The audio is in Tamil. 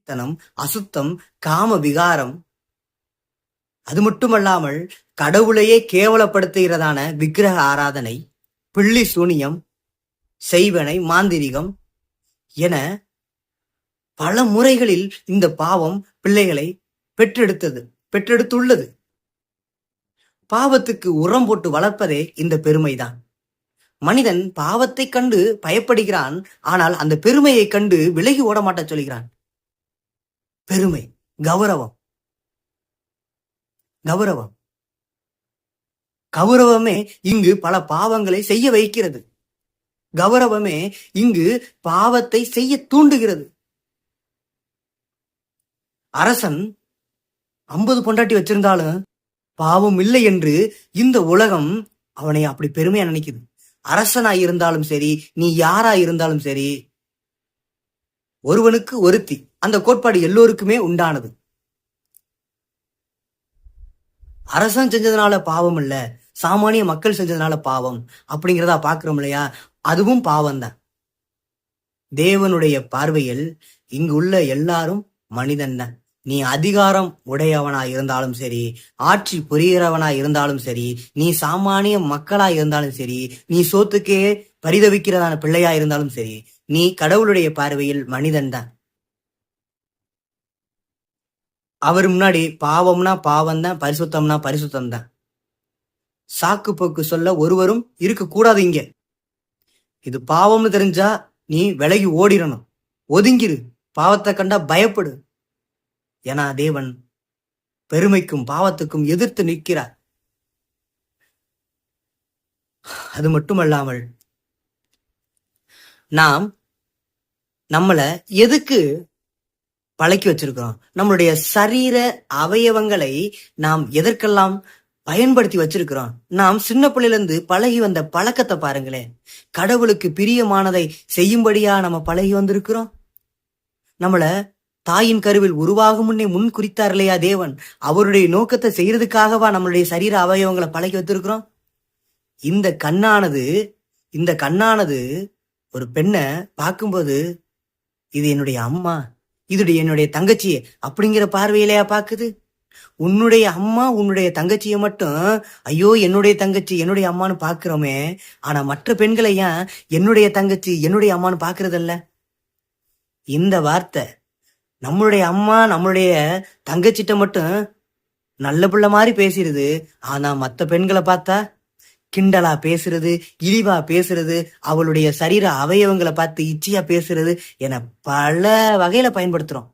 தனம், அசுத்தம், காம விகாரம், அது மட்டுமல்லாமல் கடவுளையே கேவலப்படுத்துகிறதான விக்கிரக ஆராதனை, பிள்ளி சூனியம், செய்வனை, மாந்திரிகம் என பல முறைகளில் இந்த பாவம் பிள்ளைகளை பெற்றெடுத்துள்ளது. பாவத்துக்கு உரம் போட்டு வளர்ப்பதே இந்த பெருமைதான். மனிதன் பாவத்தை கண்டு பயப்படுகிறான், ஆனால் அந்த பெருமையை கண்டு விலகி ஓட மாட்ட சொல்கிறான். பெருமை, கௌரவம், கௌரவமே இங்கு பல பாவங்களை செய்ய வைக்கிறது. கௌரவமே இங்கு பாவத்தை செய்ய தூண்டுகிறது. அரசன் 50 பொண்டாட்டி வச்சிருந்தாலும் பாவம் இல்லை என்று இந்த உலகம் அவனை அப்படி பெருமையா நினைக்குது. அரசனாய் இருந்தாலும் சரி, நீ யாரா இருந்தாலும் சரி, ஒருவனுக்கு ஒருத்தி, அந்த கோட்பாடு எல்லோருக்குமே உண்டானது. அரசன் செஞ்சதுனால பாவம் இல்ல, சாமானிய மக்கள் செஞ்சதுனால பாவம் அப்படிங்கிறதா பாக்குறோம் இல்லையா? அதுவும் பாவம் தான். தேவனுடைய பார்வையில் இங்கு உள்ள எல்லாரும் மனிதன் தான். நீ அதிகாரம் உடையவனா இருந்தாலும் சரி, ஆட்சி புரிகிறவனா இருந்தாலும் சரி, நீ சாமானிய மக்களா இருந்தாலும் சரி, நீ சோத்துக்கே பரிதவிக்கிறதான பிள்ளையா இருந்தாலும் சரி, நீ கடவுளுடைய பார்வையில் மனிதன் தான். அவர் முன்னாடி பாவம்னா பாவம் தான், பரிசுத்தம்னா பரிசுத்தம் தான். சாக்கு போக்கு சொல்ல ஒருவரும் இருக்க கூடாது. இங்க இது பாவம்னு தெரிஞ்சா நீ விலகி ஓடிடணும், ஒதுங்கிரு, பாவத்தை கண்டா பயப்படு. ஏன்னா தேவன் பெருமைக்கும் பாவத்துக்கும் எதிர்த்து நிற்கிறார். அது மட்டுமல்லாமல் நாம் நம்மள எதுக்கு பழக்கி வச்சிருக்கிறோம்? நம்மளுடைய சரீர அவயவங்களை நாம் எதற்கெல்லாம் பயன்படுத்தி வச்சிருக்கிறோம்? நாம் சின்ன பிள்ளையில இருந்து பழகி வந்த பழக்கத்தை பாருங்களேன். கடவுளுக்கு பிரியமானதை செய்யும்படியா நம்ம பழகி வந்திருக்கிறோம். நம்மள தாயின் கருவில் உருவாகும் முன்னே முன் குறித்தார் இல்லையா தேவன்? அவருடைய நோக்கத்தை செய்யறதுக்காகவா நம்மளுடைய சரீர அவயவங்களை பழகி வச்சிருக்கிறோம்? இந்த கண்ணானது ஒரு பெண்ணை பார்க்கும்போது, இது என்னுடைய அம்மா, என்னுடைய தங்கச்சி அப்படிங்கிற பார்வையிலையா பாக்குது? உன்னுடைய அம்மா உன்னுடைய தங்கச்சியை மட்டும் ஐயோ என்னுடைய தங்கச்சி என்னுடைய அம்மான்னு பாக்குறோமே, ஆனா மற்ற பெண்களை ஏன் என்னுடைய தங்கச்சி என்னுடைய அம்மான்னு பாக்குறதில்ல? இந்த வார்த்தை நம்மளுடைய அம்மா நம்மளுடைய தங்கச்சிட்ட மட்டும் நல்ல பிள்ளை மாதிரி பேசிடுது, ஆனா மற்ற பெண்களை பார்த்தா கிண்டலா பேசுறது, இழிவா பேசுறது, அவளுடைய சரீர அவயவங்களை பார்த்து இச்சையா பேசுறது என பல வகையில பயன்படுத்துறோம்.